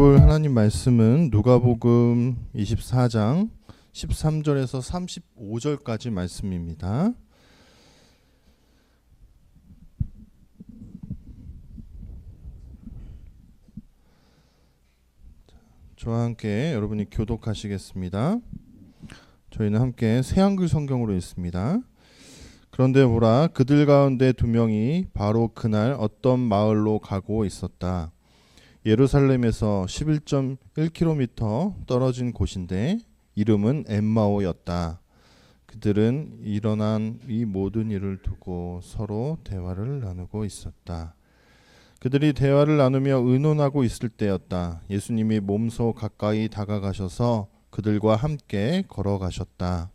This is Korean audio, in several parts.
나눠볼 하나님 말씀은 누가복음 24장 13절에서 35절까지 말씀입니다. 저와 함께 여러분이 교독하시겠습니다. 저희는 함께 새한글 성경으로 읽습니다. 그런데 보라, 그들 가운데 두 명이 바로 그날 어떤 마을로 가고 있었다. 예루살렘에서 11.1km 떨어진 곳인데 이름은 엠마오였다. 그들은 일어난 이 모든 일을 두고 서로 대화를 나누고 있었다. 그들이 대화를 나누며 의논하고 있을 때였다. 예수님이 몸소 가까이 다가가셔서 그들과 함께 걸어가셨다.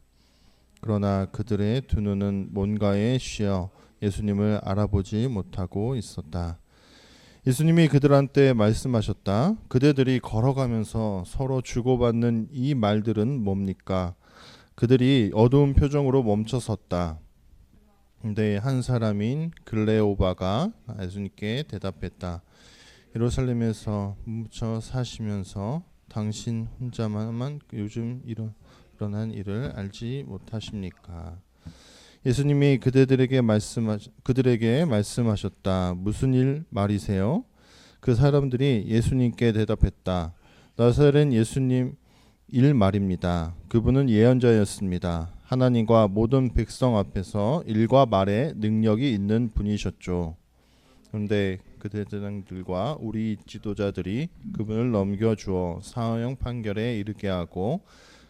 그러나 그들의 두 눈은 뭔가에 씌어 예수님을 알아보지 못하고 있었다. 예수님이 그들한테 말씀하셨다. 그대들이 걸어가면서 서로 주고받는 이 말들은 뭡니까? 그들이 어두운 표정으로 멈춰섰다. 근데 한 사람인 글레오바가 예수님께 대답했다. 예루살렘에서 묻혀 사시면서 당신 혼자만 요즘 일어난 일을 알지 못하십니까? 예수님이 그들에게 말씀하셨다. 무슨 일 말이세요? 그 사람들이 예수님께 대답했다. 나사렛 예수님 일 말입니다. 그분은 예언자였습니다. 하나님과 모든 백성 앞에서 일과 말에 능력이 있는 분이셨죠. 그런데 그 대장들과 우리 지도자들이 그분을 넘겨주어 사형 판결에 이르게 하고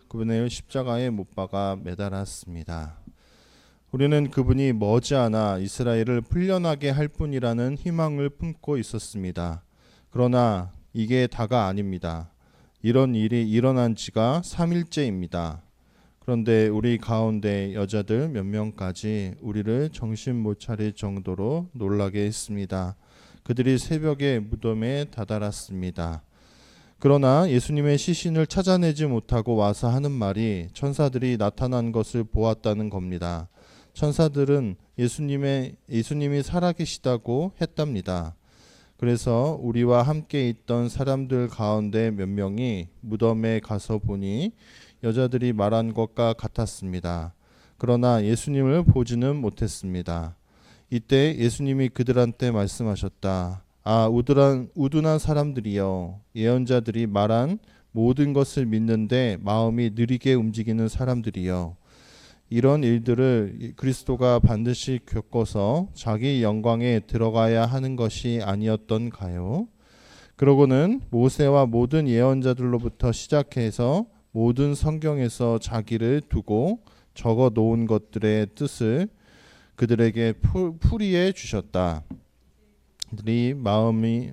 그분을 십자가에 못 박아 매달았습니다. 우리는 그분이 머지않아 이스라엘을 풀려나게 할 뿐이라는 희망을 품고 있었습니다. 그러나 이게 다가 아닙니다. 이런 일이 일어난 지가 3일째입니다. 그런데 우리 가운데 여자들 몇 명까지 우리를 정신 못 차릴 정도로 놀라게 했습니다. 그들이 새벽에 무덤에 다다랐습니다. 그러나 예수님의 시신을 찾아내지 못하고 와서 하는 말이 천사들이 나타난 것을 보았다는 겁니다. 천사들은 예수님이 살아계시다고 했답니다. 그래서 우리와 함께 있던 사람들 가운데 몇 명이 무덤에 가서 보니 여자들이 말한 것과 같았습니다. 그러나 예수님을 보지는 못했습니다. 이때 예수님이 그들한테 말씀하셨다. 우둔한 사람들이여, 예언자들이 말한 모든 것을 믿는데 마음이 느리게 움직이는 사람들이여, 이런 일들을 그리스도가 반드시 겪어서 자기 영광에 들어가야 하는 것이 아니었던가요? 그러고는 모세와 모든 예언자들로부터 시작해서 모든 성경에서 자기를 두고 적어 놓은 것들의 뜻을 그들에게 풀이해 주셨다. 그들이 마음이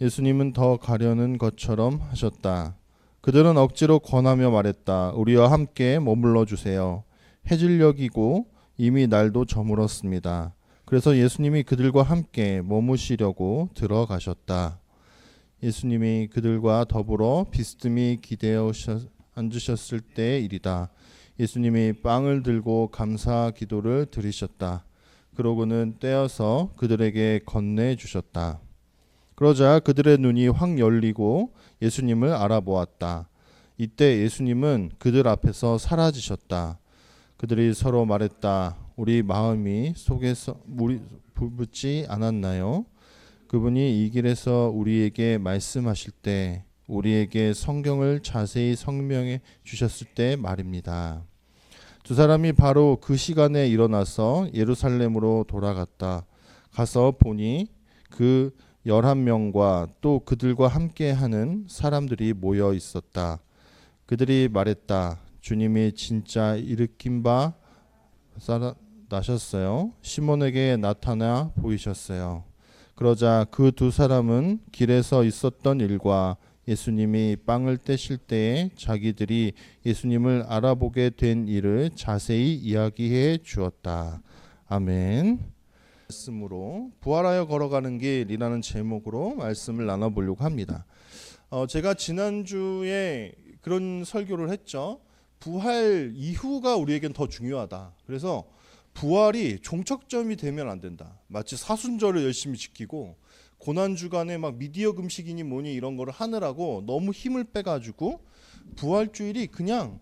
예수님은 더 가려는 것처럼 하셨다. 그들은 억지로 권하며 말했다. 우리와 함께 머물러 주세요. 해질녘이고 이미 날도 저물었습니다. 그래서 예수님이 그들과 함께 머무시려고 들어가셨다. 예수님이 그들과 더불어 비스듬히 기대어 앉으셨을 때의 일이다. 예수님이 빵을 들고 감사 기도를 드리셨다. 그러고는 떼어서 그들에게 건네주셨다. 그러자 그들의 눈이 확 열리고 예수님을 알아보았다. 이때 예수님은 그들 앞에서 사라지셨다. 그들이 서로 말했다. 우리 마음이 속에서 불붙지 않았나요? 그분이 이 길에서 우리에게 말씀하실 때 우리에게 성경을 자세히 설명해 주셨을 때 말입니다. 두 사람이 바로 그 시간에 일어나서 예루살렘으로 돌아갔다. 가서 보니 그 11명과 또 그들과 함께하는 사람들이 모여 있었다. 그들이 말했다. 주님이 진짜 일으킨 바 나셨어요. 시몬에게 나타나 보이셨어요. 그러자 그 두 사람은 길에서 있었던 일과 예수님이 빵을 떼실 때에 자기들이 예수님을 알아보게 된 일을 자세히 이야기해 주었다. 아멘. 말씀으로 부활하여 걸어가는 길이라는 제목으로 말씀을 나눠보려고 합니다. 제가 지난주에 그런 설교를 했죠. 부활 이후가 우리에겐 더 중요하다. 그래서 부활이 종착점이 되면 안 된다. 마치 사순절을 열심히 지키고 고난 주간에 막 미디어 금식이니 뭐니 이런 거를 하느라고 너무 힘을 빼가지고 부활주일이 그냥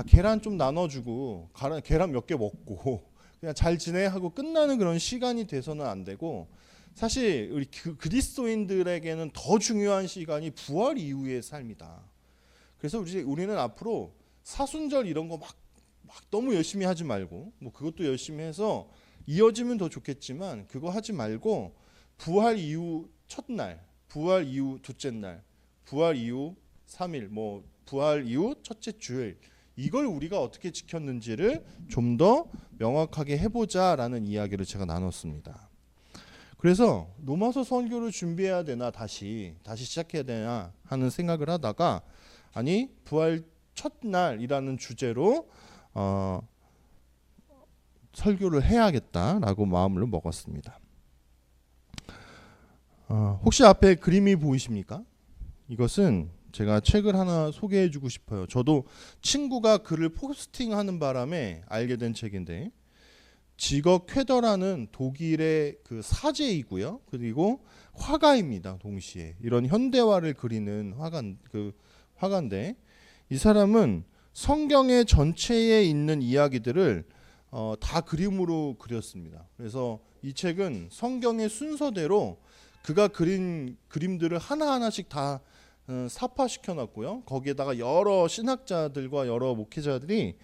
계란 좀 나눠주고 계란 몇 개 먹고 그냥 잘 지내 하고 끝나는 그런 시간이 돼서는 안 되고, 사실 우리 그리스도인들에게는 더 중요한 시간이 부활 이후의 삶이다. 그래서 우리는 앞으로 사순절 이런 거 막 너무 열심히 하지 말고, 뭐 그것도 열심히 해서 이어지면 더 좋겠지만 그거 하지 말고 부활 이후 첫날, 부활 이후 둘째 날, 부활 이후 3일, 뭐 부활 이후 첫째 주일, 이걸 우리가 어떻게 지켰는지를 좀 더 명확하게 해보자라는 이야기를 제가 나눴습니다. 그래서 로마서 선교를 준비해야 되나 다시 시작해야 되나 하는 생각을 하다가, 아니 부활 첫날이라는 주제로 설교를 해야겠다라고 마음을 먹었습니다. 혹시 앞에 그림이 보이십니까? 이것은 제가 책을 하나 소개해주고 싶어요. 저도 친구가 글을 포스팅하는 바람에 알게 된 책인데, 지거 쾌더라는 독일의 그 사제이고요, 그리고 화가입니다. 동시에 이런 현대화를 그리는 화가인데, 이 사람은 성경의 전체에 있는 이야기들을 다 그림으로 그렸습니다. 그래서 이 책은 성경의 순서대로 그가 그린 그림들을 하나하나씩 다 사파시켜 놨고요. 거기에다가 여러 신학자들과 여러 목회자들이,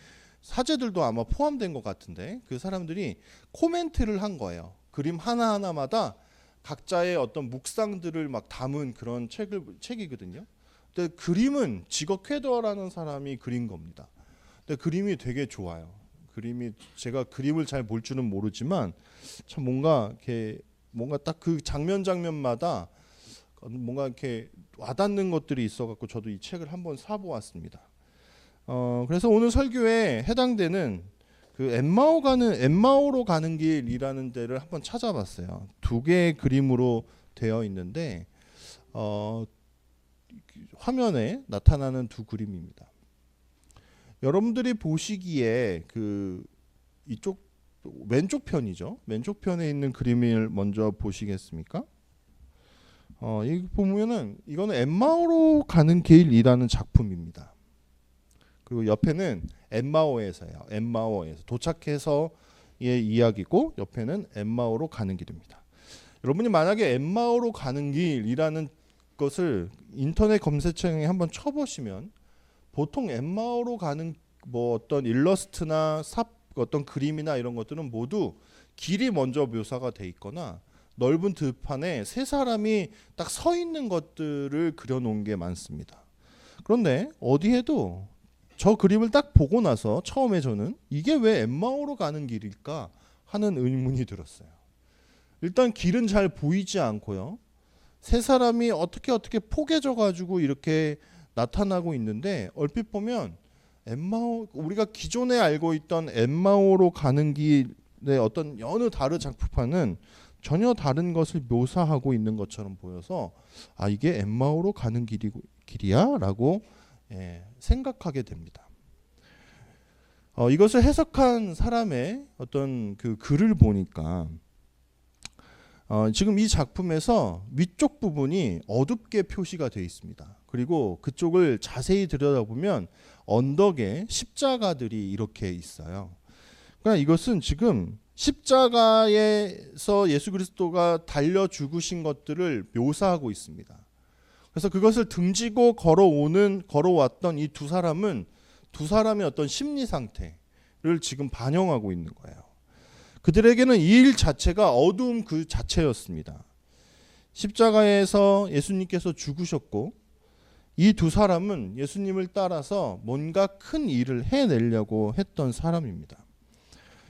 사제들도 아마 포함된 것 같은데, 그 사람들이 코멘트를 한 거예요. 그림 하나하나마다 각자의 어떤 묵상들을 막 담은 그런 책이거든요. 근데 그림은 지거 쾌더라는 사람이 그린 겁니다. 근데 그림이 되게 좋아요. 제가 그림을 잘 볼 줄은 모르지만 참 뭔가 딱 그 장면마다 뭔가 이렇게 와닿는 것들이 있어갖고 저도 이 책을 한번 사보았습니다. 그래서 오늘 설교에 해당되는 그 엠마오로 가는 길이라는 데를 한번 찾아봤어요. 두 개의 그림으로 되어 있는데 화면에 나타나는 두 그림입니다. 여러분들이 보시기에 이쪽 왼쪽 편이죠. 왼쪽 편에 있는 그림을 먼저 보시겠습니까? 이 보면은 이거는 엠마오로 가는 길이라는 작품입니다. 그리고 옆에는 엠마오에서요. 엠마오에서 도착해서의 이야기고, 옆에는 엠마오로 가는 길입니다. 여러분이 만약에 엠마오로 가는 길이라는 것을 인터넷 검색창에 한번 쳐보시면, 보통 엠마오로 가는 뭐 어떤 일러스트나 어떤 그림이나 이런 것들은 모두 길이 먼저 묘사가 돼 있거나 넓은 들판에 세 사람이 딱 서 있는 것들을 그려놓은 게 많습니다. 그런데 어디에도 저 그림을 딱 보고 나서 처음에 저는 이게 왜 엠마오로 가는 길일까 하는 의문이 들었어요. 일단 길은 잘 보이지 않고요. 세 사람이 어떻게 포개져 가지고 이렇게 나타나고 있는데, 얼핏 보면 우리가 기존에 알고 있던 엠마오로 가는 길의 어떤 여느 다른 작품과는 전혀 다른 것을 묘사하고 있는 것처럼 보여서, 이게 엠마오로 가는 길이야 라고 생각하게 됩니다. 이것을 해석한 사람의 어떤 그 글을 보니까 지금 이 작품에서 위쪽 부분이 어둡게 표시가 되어 있습니다. 그리고 그쪽을 자세히 들여다보면 언덕에 십자가들이 이렇게 있어요. 그러니까 이것은 지금 십자가에서 예수 그리스도가 달려 죽으신 것들을 묘사하고 있습니다. 그래서 그것을 등지고 걸어왔던 이 두 사람의 어떤 심리 상태를 지금 반영하고 있는 거예요. 그들에게는 이 일 자체가 어두움 그 자체였습니다. 십자가에서 예수님께서 죽으셨고, 이 두 사람은 예수님을 따라서 뭔가 큰 일을 해내려고 했던 사람입니다.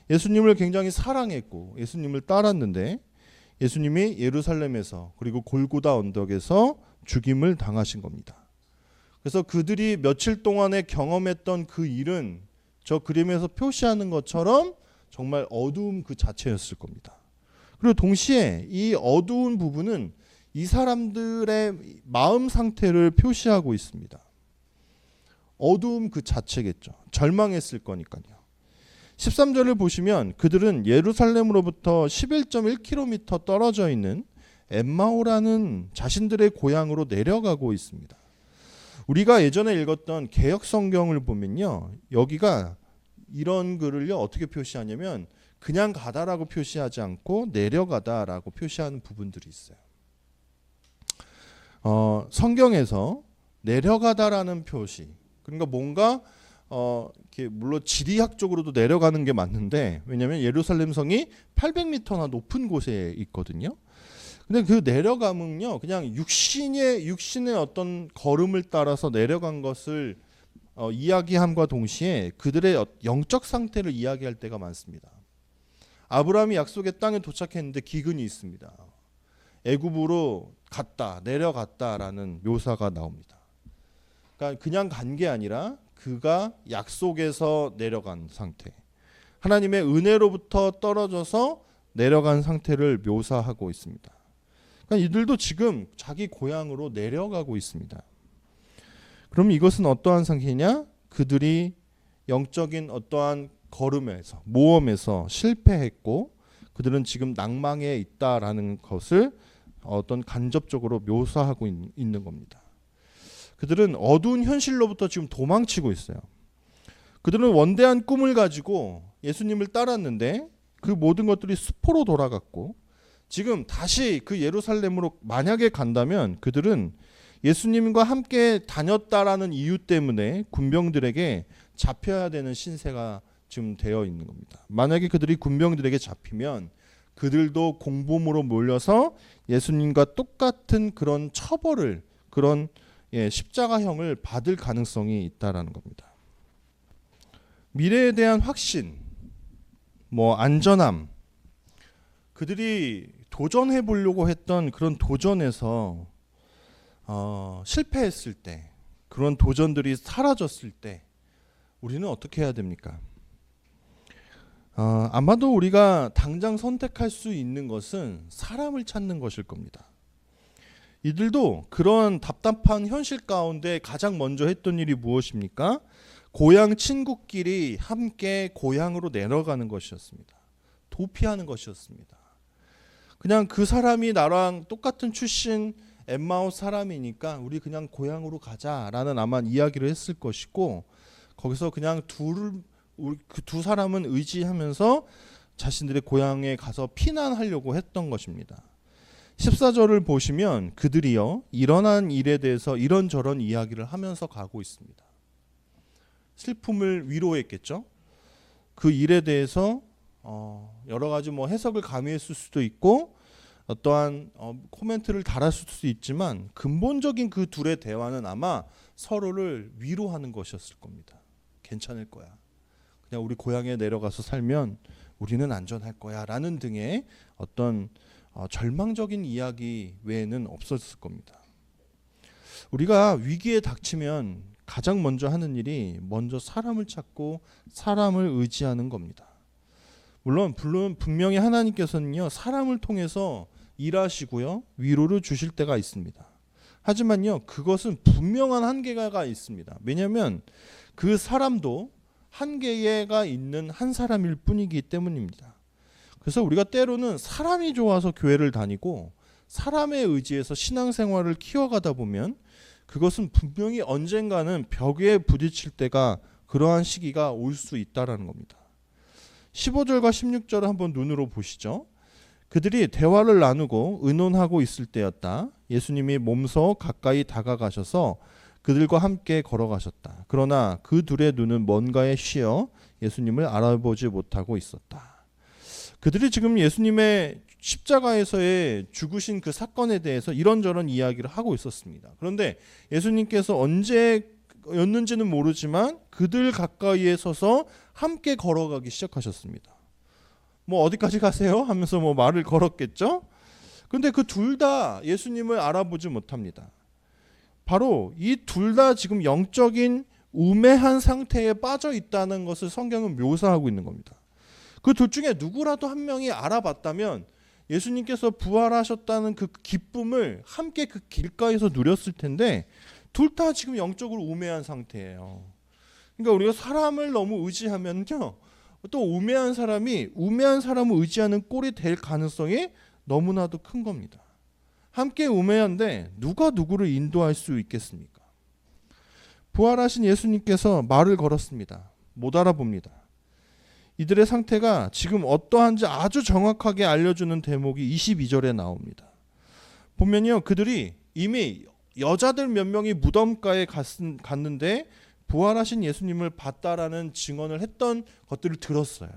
예수님을 굉장히 사랑했고 예수님을 따랐는데, 예수님이 예루살렘에서 그리고 골고다 언덕에서 죽임을 당하신 겁니다. 그래서 그들이 며칠 동안에 경험했던 그 일은 저 그림에서 표시하는 것처럼 정말 어두움 그 자체였을 겁니다. 그리고 동시에 이 어두운 부분은 이 사람들의 마음 상태를 표시하고 있습니다. 어두움 그 자체겠죠. 절망했을 거니까요. 13절을 보시면 그들은 예루살렘으로부터 11.1km 떨어져 있는 엠마오라는 자신들의 고향으로 내려가고 있습니다. 우리가 예전에 읽었던 개역 성경을 보면요, 여기가 이런 글을요 어떻게 표시하냐면 그냥 가다라고 표시하지 않고 내려가다라고 표시하는 부분들이 있어요. 성경에서 내려가다라는 표시, 그러니까 뭔가 이렇게 물론 지리학적으로도 내려가는 게 맞는데, 왜냐하면 예루살렘 성이 800m나 높은 곳에 있거든요. 근데 그 내려감은요 그냥 육신의 어떤 걸음을 따라서 내려간 것을 이야기함과 동시에 그들의 영적 상태를 이야기할 때가 많습니다. 아브라함이 약속의 땅에 도착했는데 기근이 있습니다. 애굽으로 갔다, 내려갔다라는 묘사가 나옵니다. 그러니까 그냥 간 게 아니라 그가 약속에서 내려간 상태, 하나님의 은혜로부터 떨어져서 내려간 상태를 묘사하고 있습니다. 그러니까 이들도 지금 자기 고향으로 내려가고 있습니다. 그럼 이것은 어떠한 상태냐? 그들이 영적인 어떠한 걸음에서, 모험에서 실패했고 그들은 지금 낭망에 있다라는 것을 어떤 간접적으로 묘사하고 있는 겁니다. 그들은 어두운 현실로부터 지금 도망치고 있어요. 그들은 원대한 꿈을 가지고 예수님을 따랐는데 그 모든 것들이 수포로 돌아갔고, 지금 다시 그 예루살렘으로 만약에 간다면 그들은 예수님과 함께 다녔다라는 이유 때문에 군병들에게 잡혀야 되는 신세가 지금 되어 있는 겁니다. 만약에 그들이 군병들에게 잡히면 그들도 공범으로 몰려서 예수님과 똑같은 그런 처벌을, 그런 십자가형을 받을 가능성이 있다라는 겁니다. 미래에 대한 확신, 안전함, 그들이 도전해 보려고 했던 그런 도전에서 실패했을 때, 그런 도전들이 사라졌을 때 우리는 어떻게 해야 됩니까? 아마도 우리가 당장 선택할 수 있는 것은 사람을 찾는 것일 겁니다. 이들도 그런 답답한 현실 가운데 가장 먼저 했던 일이 무엇입니까? 고향 친구끼리 함께 고향으로 내려가는 것이었습니다. 도피하는 것이었습니다. 그냥 그 사람이 나랑 똑같은 출신 엠마오 사람이니까 우리 그냥 고향으로 가자라는 아마 이야기를 했을 것이고, 거기서 그냥 그 두 사람은 의지하면서 자신들의 고향에 가서 피난하려고 했던 것입니다. 14절을 보시면 그들이요 일어난 일에 대해서 이런저런 이야기를 하면서 가고 있습니다. 슬픔을 위로했겠죠. 그 일에 대해서 여러 가지 해석을 가미했을 수도 있고 어떠한 코멘트를 달았을 수도 있지만, 근본적인 그 둘의 대화는 아마 서로를 위로하는 것이었을 겁니다. 괜찮을 거야. 그냥 우리 고향에 내려가서 살면 우리는 안전할 거야 라는 등의 어떤 절망적인 이야기 외에는 없었을 겁니다. 우리가 위기에 닥치면 가장 먼저 하는 일이 먼저 사람을 찾고 사람을 의지하는 겁니다. 물론 분명히 하나님께서는요 사람을 통해서 일하시고요 위로를 주실 때가 있습니다. 하지만요 그것은 분명한 한계가 있습니다. 왜냐하면 그 사람도 한계가 있는 한 사람일 뿐이기 때문입니다. 그래서 우리가 때로는 사람이 좋아서 교회를 다니고 사람에 의지해서 신앙생활을 키워가다 보면 그것은 분명히 언젠가는 벽에 부딪힐 때가, 그러한 시기가 올 수 있다라는 겁니다. 15절과 16절을 한번 눈으로 보시죠. 그들이 대화를 나누고 의논하고 있을 때였다. 예수님이 몸소 가까이 다가가셔서 그들과 함께 걸어가셨다. 그러나 그 둘의 눈은 뭔가에 쉬어 예수님을 알아보지 못하고 있었다. 그들이 지금 예수님의 십자가에서의 죽으신 그 사건에 대해서 이런저런 이야기를 하고 있었습니다. 그런데 예수님께서 언제였는지는 모르지만 그들 가까이에 서서 함께 걸어가기 시작하셨습니다. 어디까지 가세요? 하면서 말을 걸었겠죠? 그런데 그 둘 다 예수님을 알아보지 못합니다. 바로 이 둘 다 지금 영적인 우매한 상태에 빠져 있다는 것을 성경은 묘사하고 있는 겁니다. 그 둘 중에 누구라도 한 명이 알아봤다면 예수님께서 부활하셨다는 그 기쁨을 함께 그 길가에서 누렸을 텐데, 둘 다 지금 영적으로 우매한 상태예요. 그러니까 우리가 사람을 너무 의지하면요 또 우매한 사람을 의지하는 꼴이 될 가능성이 너무나도 큰 겁니다. 함께 우매한데 누가 누구를 인도할 수 있겠습니까? 부활하신 예수님께서 말을 걸었습니다. 못 알아봅니다. 이들의 상태가 지금 어떠한지 아주 정확하게 알려주는 대목이 22절에 나옵니다. 보면요, 그들이 이미 여자들 몇 명이 무덤가에 갔는데 부활하신 예수님을 봤다라는 증언을 했던 것들을 들었어요.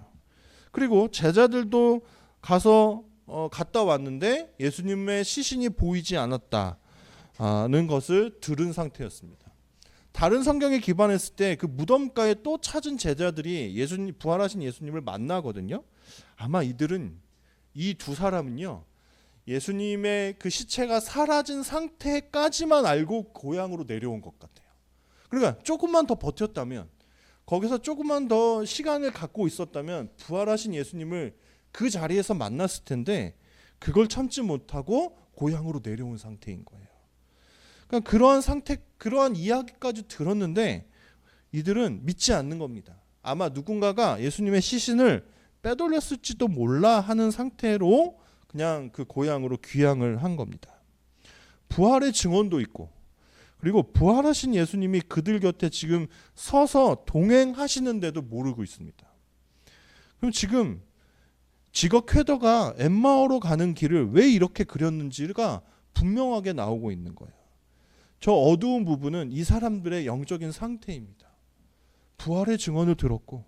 그리고 제자들도 가서 갔다 왔는데 예수님의 시신이 보이지 않았다는 것을 들은 상태였습니다. 다른 성경에 기반했을 때 그 무덤가에 또 찾은 제자들이 부활하신 예수님을 만나거든요. 아마 이들은, 이 두 사람은요, 예수님의 그 시체가 사라진 상태까지만 알고 고향으로 내려온 것 같아요. 그러니까 조금만 더 버텼다면, 거기서 조금만 더 시간을 갖고 있었다면 부활하신 예수님을 그 자리에서 만났을 텐데 그걸 참지 못하고 고향으로 내려온 상태인 거예요. 그러니까 그러한 이야기까지 들었는데 이들은 믿지 않는 겁니다. 아마 누군가가 예수님의 시신을 빼돌렸을지도 몰라 하는 상태로 그냥 그 고향으로 귀향을 한 겁니다. 부활의 증언도 있고, 그리고 부활하신 예수님이 그들 곁에 지금 서서 동행하시는데도 모르고 있습니다. 그럼 지금 직업 쾌더가 엠마오로 가는 길을 왜 이렇게 그렸는지가 분명하게 나오고 있는 거예요. 저 어두운 부분은 이 사람들의 영적인 상태입니다. 부활의 증언을 들었고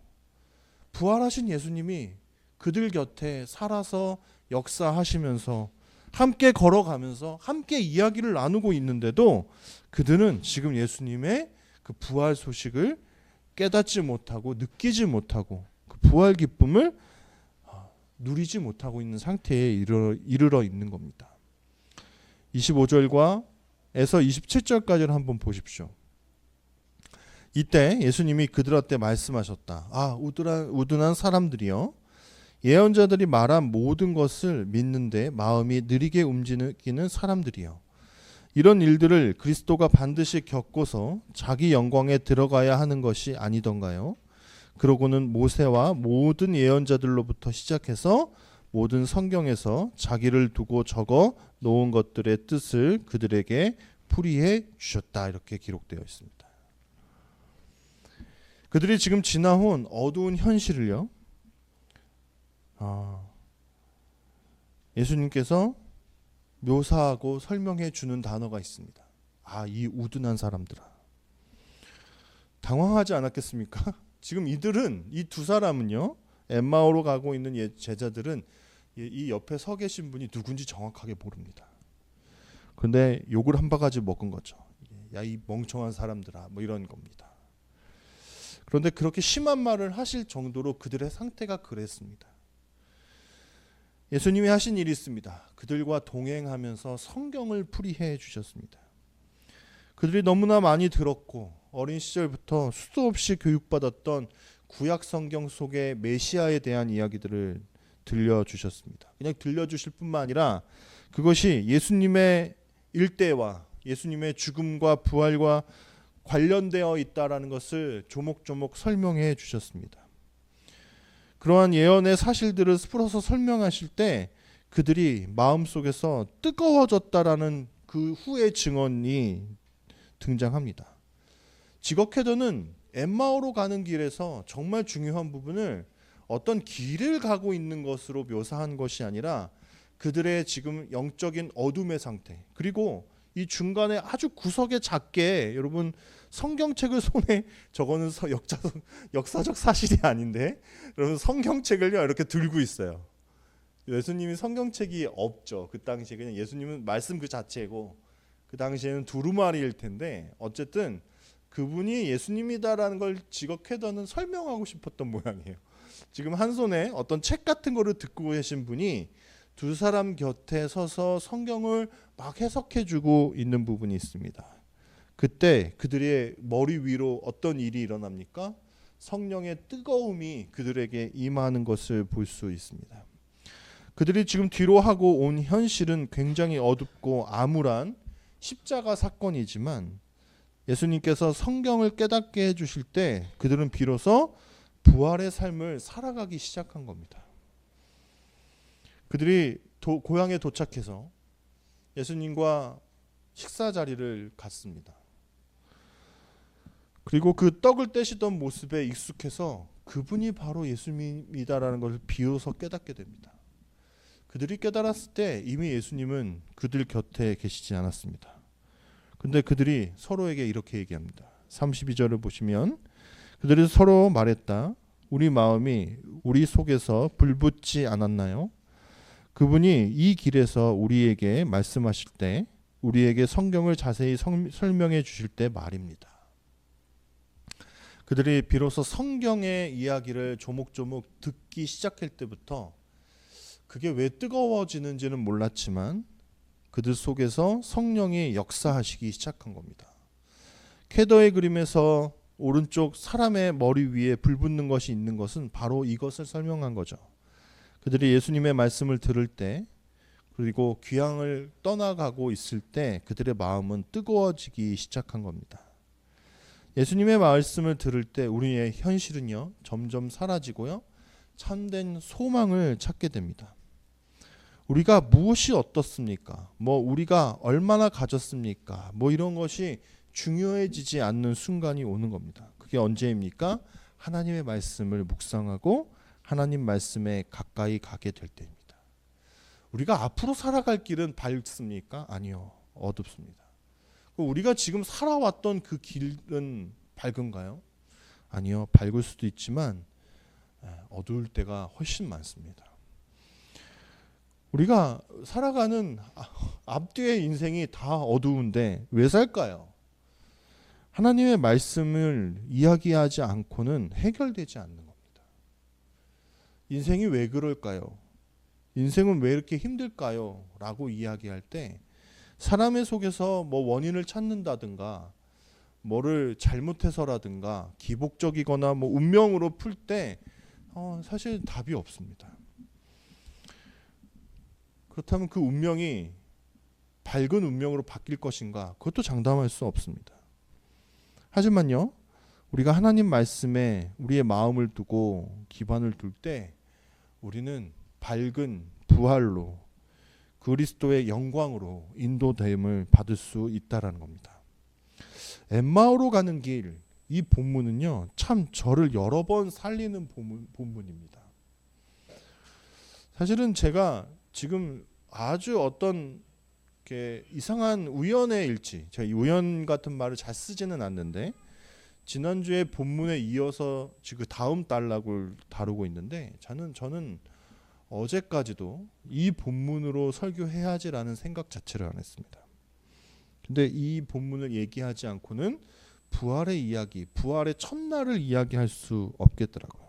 부활하신 예수님이 그들 곁에 살아서 역사하시면서 함께 걸어가면서 함께 이야기를 나누고 있는데도 그들은 지금 예수님의 그 부활 소식을 깨닫지 못하고 느끼지 못하고 그 부활 기쁨을 누리지 못하고 있는 상태에 이르러 있는 겁니다. 25절과 에서 27절까지를 한번 보십시오. 이때 예수님이 그들한테 말씀하셨다. 우둔한 사람들이여, 예언자들이 말한 모든 것을 믿는데 마음이 느리게 움직이는 사람들이여, 이런 일들을 그리스도가 반드시 겪고서 자기 영광에 들어가야 하는 것이 아니던가요? 그러고는 모세와 모든 예언자들로부터 시작해서 모든 성경에서 자기를 두고 적어 놓은 것들의 뜻을 그들에게 풀이해 주셨다, 이렇게 기록되어 있습니다. 그들이 지금 지나온 어두운 현실을요, 예수님께서 묘사하고 설명해 주는 단어가 있습니다. 이 우둔한 사람들아. 당황하지 않았겠습니까? 지금 이 두 사람은요, 엠마오로 가고 있는 제자들은 이 옆에 서 계신 분이 누군지 정확하게 모릅니다. 그런데 욕을 한 바가지 먹은 거죠. 야, 이 멍청한 사람들아, 뭐 이런 겁니다. 그런데 그렇게 심한 말을 하실 정도로 그들의 상태가 그랬습니다. 예수님이 하신 일이 있습니다. 그들과 동행하면서 성경을 풀이해 주셨습니다. 그들이 너무나 많이 들었고 어린 시절부터 수도 없이 교육받았던 구약 성경 속의 메시아에 대한 이야기들을 들려주셨습니다. 그냥 들려주실 뿐만 아니라 그것이 예수님의 일대와 예수님의 죽음과 부활과 관련되어 있다라는 것을 조목조목 설명해 주셨습니다. 그러한 예언의 사실들을 풀어서 설명하실 때 그들이 마음속에서 뜨거워졌다라는 그 후의 증언이 등장합니다. 직업회도는 엠마오로 가는 길에서 정말 중요한 부분을 어떤 길을 가고 있는 것으로 묘사한 것이 아니라 그들의 지금 영적인 어둠의 상태, 그리고 이 중간에 아주 구석에 작게, 여러분 성경책을 손에, 저거는 역사적 사실이 아닌데 여러분 성경책을요 이렇게 들고 있어요. 예수님이 성경책이 없죠. 그 당시에 그냥 예수님은 말씀 그 자체고 그 당시에는 두루마리일 텐데 어쨌든 그분이 예수님이다라는 걸 직업회도는 설명하고 싶었던 모양이에요. 지금 한 손에 어떤 책 같은 거를 듣고 계신 분이 두 사람 곁에 서서 성경을 막 해석해주고 있는 부분이 있습니다. 그때 그들의 머리 위로 어떤 일이 일어납니까? 성령의 뜨거움이 그들에게 임하는 것을 볼 수 있습니다. 그들이 지금 뒤로 하고 온 현실은 굉장히 어둡고 암울한 십자가 사건이지만 예수님께서 성경을 깨닫게 해주실 때 그들은 비로소 부활의 삶을 살아가기 시작한 겁니다. 그들이 고향에 도착해서 예수님과 식사 자리를 갖습니다. 그리고 그 떡을 떼시던 모습에 익숙해서 그분이 바로 예수님이다라는 것을 비로소 깨닫게 됩니다. 그들이 깨달았을 때 이미 예수님은 그들 곁에 계시지 않았습니다. 근데 그들이 서로에게 이렇게 얘기합니다. 32절을 보시면 그들이 서로 말했다. 우리 마음이 우리 속에서 불붙지 않았나요? 그분이 이 길에서 우리에게 말씀하실 때 우리에게 성경을 자세히 설명해 주실 때 말입니다. 그들이 비로소 성경의 이야기를 조목조목 듣기 시작할 때부터 그게 왜 뜨거워지는지는 몰랐지만 그들 속에서 성령이 역사하시기 시작한 겁니다. 캐더의 그림에서 오른쪽 사람의 머리 위에 불 붙는 것이 있는 것은 바로 이것을 설명한 거죠. 그들이 예수님의 말씀을 들을 때 그리고 귀향을 떠나가고 있을 때 그들의 마음은 뜨거워지기 시작한 겁니다. 예수님의 말씀을 들을 때 우리의 현실은요 점점 사라지고요 참된 소망을 찾게 됩니다. 우리가 무엇이 어떻습니까? 우리가 얼마나 가졌습니까? 이런 것이 중요해지지 않는 순간이 오는 겁니다. 그게 언제입니까? 하나님의 말씀을 묵상하고 하나님 말씀에 가까이 가게 될 때입니다. 우리가 앞으로 살아갈 길은 밝습니까? 아니요, 어둡습니다. 우리가 지금 살아왔던 그 길은 밝은가요? 아니요, 밝을 수도 있지만 어두울 때가 훨씬 많습니다. 우리가 살아가는 앞뒤의 인생이 다 어두운데 왜 살까요? 하나님의 말씀을 이야기하지 않고는 해결되지 않는 겁니다. 인생이 왜 그럴까요? 인생은 왜 이렇게 힘들까요? 라고 이야기할 때 사람의 속에서 원인을 찾는다든가 뭐를 잘못해서라든가 기복적이거나 운명으로 풀 때 사실 답이 없습니다. 그렇다면 그 운명이 밝은 운명으로 바뀔 것인가? 그것도 장담할 수 없습니다. 하지만요, 우리가 하나님 말씀에 우리의 마음을 두고 기반을 둘 때 우리는 밝은 부활로 그리스도의 영광으로 인도됨을 받을 수 있다라는 겁니다. 엠마오로 가는 길, 이 본문은요 참 저를 여러 번 살리는 본문입니다. 사실은 제가 지금 아주 어떤 이상한 우연의 일치, 제가 우연 같은 말을 잘 쓰지는 않는데 지난주에 본문에 이어서 지금 다음 단락을 다루고 있는데 저는 어제까지도 이 본문으로 설교해야지라는 생각 자체를 안 했습니다. 근데 이 본문을 얘기하지 않고는 부활의 이야기, 부활의 첫날을 이야기할 수 없겠더라고요.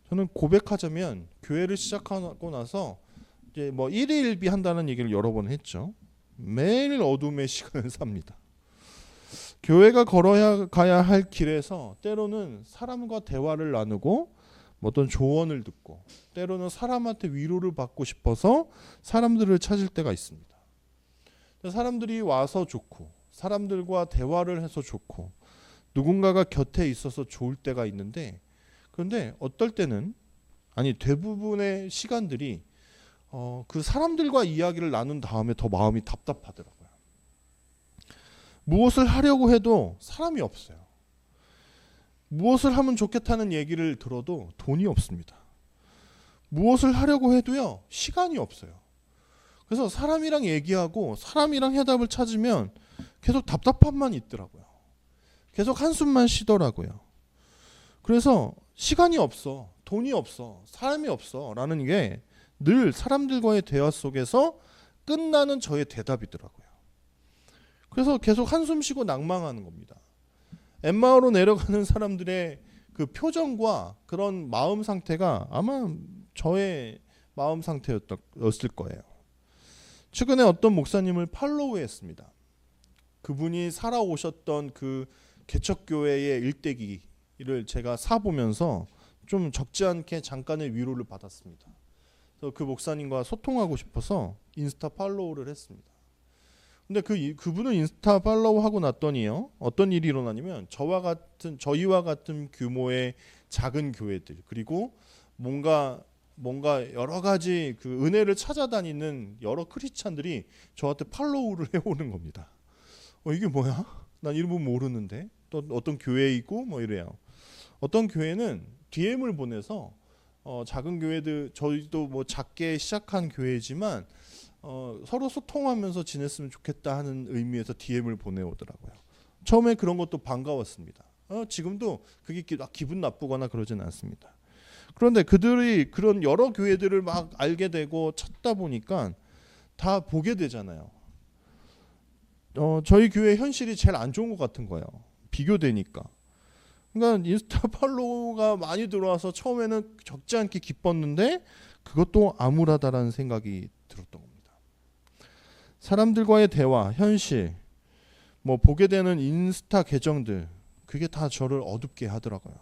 저는 고백하자면 교회를 시작하고 나서 이제 일일비 한다는 얘기를 여러 번 했죠. 매일 어둠의 시간을 삽니다. 교회가 걸어야 가야 할 길에서 때로는 사람과 대화를 나누고 어떤 조언을 듣고 때로는 사람한테 위로를 받고 싶어서 사람들을 찾을 때가 있습니다. 사람들이 와서 좋고 사람들과 대화를 해서 좋고 누군가가 곁에 있어서 좋을 때가 있는데 그런데 어떨 때는 대부분의 시간들이 그 사람들과 이야기를 나눈 다음에 더 마음이 답답하더라고요. 무엇을 하려고 해도 사람이 없어요. 무엇을 하면 좋겠다는 얘기를 들어도 돈이 없습니다. 무엇을 하려고 해도요 시간이 없어요. 그래서 사람이랑 얘기하고 사람이랑 해답을 찾으면 계속 답답함만 있더라고요. 계속 한숨만 쉬더라고요. 그래서 시간이 없어, 돈이 없어, 사람이 없어 라는 게 늘 사람들과의 대화 속에서 끝나는 저의 대답이더라고요. 그래서 계속 한숨 쉬고 낭망하는 겁니다. 엠마오로 내려가는 사람들의 그 표정과 그런 마음 상태가 아마 저의 마음 상태였을 거예요. 최근에 어떤 목사님을 팔로우했습니다. 그분이 살아오셨던 그 개척교회의 일대기를 제가 사보면서 좀 적지 않게 잠깐의 위로를 받았습니다. 그래서 그 목사님과 소통하고 싶어서 인스타 팔로우를 했습니다. 근데 그분을 인스타 팔로우 하고 났더니요 어떤 일이 일어나냐면 저희와 같은 규모의 작은 교회들 그리고 뭔가 뭔가 여러 가지 그 은혜를 찾아다니는 여러 크리스찬들이 저한테 팔로우를 해오는 겁니다. 이게 뭐야? 난 이런 분 모르는데. 또 어떤 교회이고 뭐 이래요. 어떤 교회는 DM을 보내서 작은 교회들, 저희도 뭐 작게 시작한 교회지만 서로 소통하면서 지냈으면 좋겠다 하는 의미에서 DM을 보내오더라고요. 처음에 그런 것도 반가웠습니다. 지금도 그게 기분 나쁘거나 그러진 않습니다. 그런데 그들이 그런 여러 교회들을 막 알게 되고 찾다 보니까 다 보게 되잖아요. 저희 교회 현실이 제일 안 좋은 것 같은 거예요. 비교되니까. 그러니까 인스타 팔로우가 많이 들어와서 처음에는 적지 않게 기뻤는데 그것도 암울하다라는 생각이 들었던 겁니다. 사람들과의 대화, 현실, 뭐 보게 되는 인스타 계정들, 그게 다 저를 어둡게 하더라고요.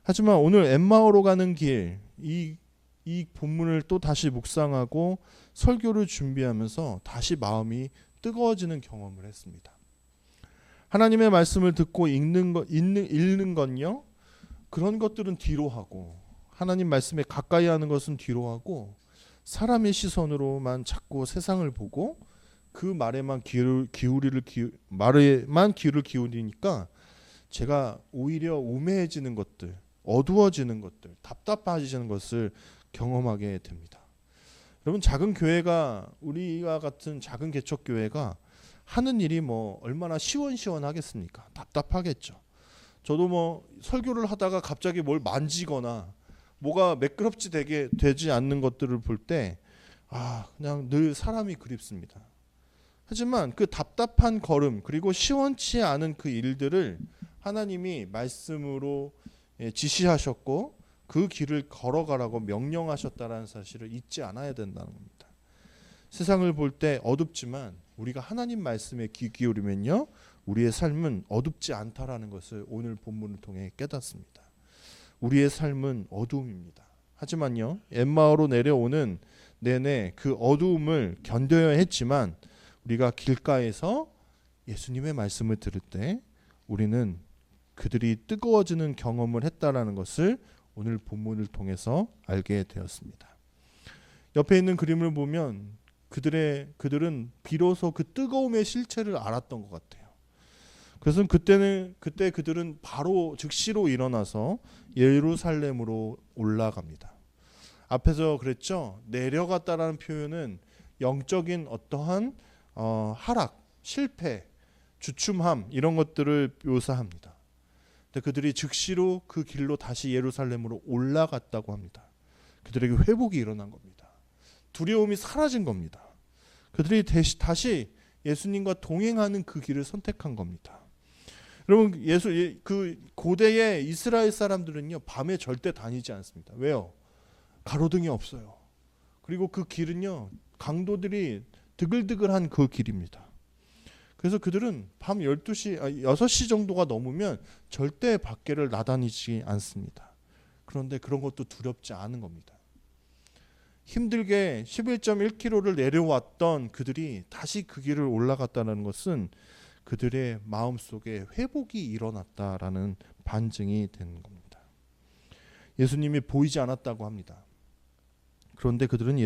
하지만 오늘 엠마오로 가는 길, 이 본문을 또 다시 묵상하고 설교를 준비하면서 다시 마음이 뜨거워지는 경험을 했습니다. 하나님의 말씀을 듣고 읽는 건요, 그런 것들은 뒤로 하고, 하나님 말씀에 가까이 하는 것은 뒤로 하고, 사람의 시선으로만 자꾸 세상을 보고 그 말에만 귀를 기울이니까 제가 오히려 우매해지는 것들, 어두워지는 것들, 답답해지는 것을 경험하게 됩니다. 여러분, 작은 교회가, 우리가 같은 작은 개척 교회가 하는 일이 뭐 얼마나 시원시원하겠습니까? 답답하겠죠. 저도 뭐 설교를 하다가 갑자기 뭘 만지거나 뭐가 매끄럽지 되지 않는 것들을 볼 때 그냥 늘 사람이 그립습니다. 하지만 그 답답한 걸음, 그리고 시원치 않은 그 일들을 하나님이 말씀으로 지시하셨고 그 길을 걸어가라고 명령하셨다는 사실을 잊지 않아야 된다는 겁니다. 세상을 볼 때 어둡지만 우리가 하나님 말씀에 귀 기울이면요, 우리의 삶은 어둡지 않다라는 것을 오늘 본문을 통해 깨닫습니다. 우리의 삶은 어두움입니다. 하지만요, 엠마오로 내려오는 내내 그 어두움을 견뎌야 했지만 우리가 길가에서 예수님의 말씀을 들을 때 우리는 그들이 뜨거워지는 경험을 했다라는 것을 오늘 본문을 통해서 알게 되었습니다. 옆에 있는 그림을 보면 그들은 비로소 그 뜨거움의 실체를 알았던 것 같아요. 그래서 그때 그들은 바로 즉시로 일어나서 예루살렘으로 올라갑니다. 앞에서 그랬죠. 내려갔다라는 표현은 영적인 어떠한 하락, 실패, 주춤함 이런 것들을 묘사합니다. 근데 그들이 즉시로 그 길로 다시 예루살렘으로 올라갔다고 합니다. 그들에게 회복이 일어난 겁니다. 두려움이 사라진 겁니다. 그들이 다시 예수님과 동행하는 그 길을 선택한 겁니다. 여러분, 그 고대의 이스라엘 사람들은요, 밤에 절대 다니지 않습니다. 왜요? 가로등이 없어요. 그리고 그 길은요, 강도들이 드글드글한 그 길입니다. 그래서 그들은 밤 6시 정도가 넘으면 절대 밖에를 나다니지 않습니다. 그런데 그런 것도 두렵지 않은 겁니다. 힘들게 11.1km를 내려왔던 그들이 다시 그 길을 올라갔다는 것은 그들의 마음속에 회복이 일어났다라는 반증이 되는 겁니다. 예수님이 보이지 않았다고 합니다. 그런데 그들은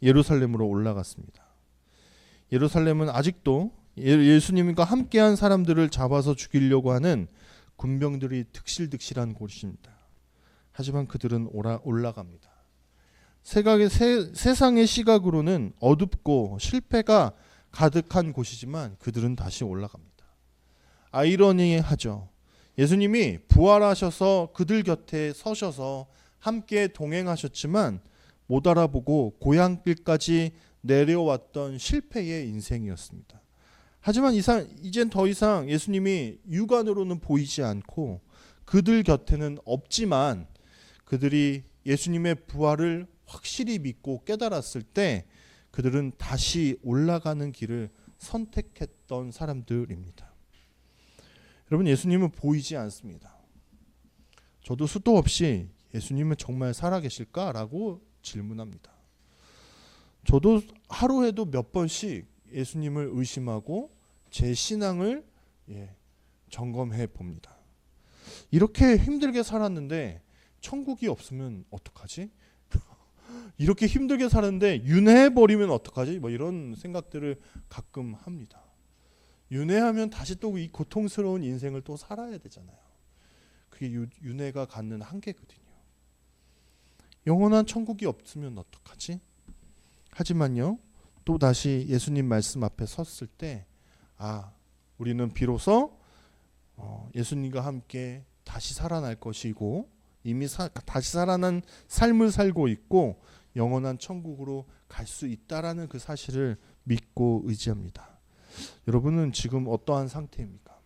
예루살렘으로 올라갔습니다. 예루살렘은 아직도 예수님과 함께한 사람들을 잡아서 죽이려고 하는 군병들이 득실득실한 곳입니다. 하지만 그들은 올라갑니다. 세상의 시각으로는 어둡고 실패가 가득한 곳이지만 그들은 다시 올라갑니다. 아이러니하죠. 예수님이 부활하셔서 그들 곁에 서셔서 함께 동행하셨지만 못 알아보고 고향길까지 내려왔던 실패의 인생이었습니다. 하지만 이젠 더 이상 예수님이 육안으로는 보이지 않고 그들 곁에는 없지만 그들이 예수님의 부활을 확실히 믿고 깨달았을 때 그들은 다시 올라가는 길을 선택했던 사람들입니다. 여러분, 예수님은 보이지 않습니다. 저도 수도 없이 예수님은 정말 살아계실까라고 질문합니다. 저도 하루에도 몇 번씩 예수님을 의심하고 제 신앙을 점검해 봅니다. 이렇게 힘들게 살았는데 천국이 없으면 어떡하지? 이렇게 힘들게 사는데 윤회해버리면 어떡하지? 뭐 이런 생각들을 가끔 합니다. 윤회하면 다시 또 이 고통스러운 인생을 또 살아야 되잖아요. 그게 윤회가 갖는 한계거든요. 영원한 천국이 없으면 어떡하지? 하지만요, 또 다시 예수님 말씀 앞에 섰을 때, 우리는 비로소 예수님과 함께 다시 살아날 것이고, 이미 다시 살아난 삶을 살고 있고 영원한 천국으로 갈 수 있다라는 그 사실을 믿고 의지합니다. 여러분은 지금 어떠한 상태입니까?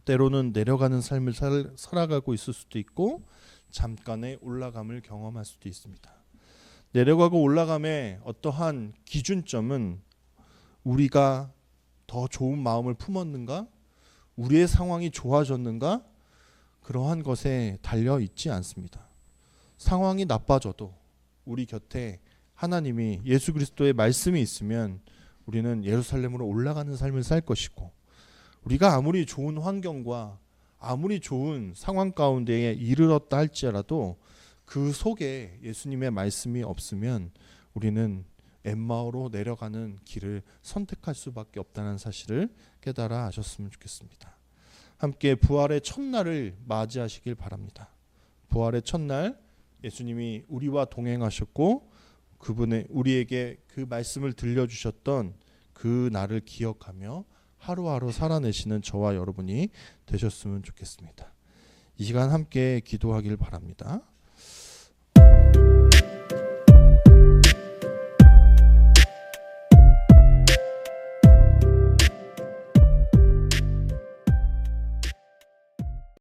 때로는 내려가는 삶을 살아가고 있을 수도 있고 잠깐의 올라감을 경험할 수도 있습니다. 내려가고 올라감의 어떠한 기준점은 우리가 더 좋은 마음을 품었는가? 우리의 상황이 좋아졌는가? 그러한 것에 달려 있지 않습니다. 상황이 나빠져도 우리 곁에 하나님이 예수 그리스도의 말씀이 있으면 우리는 예루살렘으로 올라가는 삶을 살 것이고, 우리가 아무리 좋은 환경과 아무리 좋은 상황 가운데에 이르렀다 할지라도 그 속에 예수님의 말씀이 없으면 우리는 엠마오로 내려가는 길을 선택할 수밖에 없다는 사실을 깨달아 하셨으면 좋겠습니다. 함께 부활의 첫날을 맞이하시길 바랍니다. 부활의 첫날 예수님이 우리와 동행하셨고 그분의 우리에게 그 말씀을 들려주셨던 그 날을 기억하며 하루하루 살아내시는 저와 여러분이 되셨으면 좋겠습니다. 이 시간 함께 기도하길 바랍니다.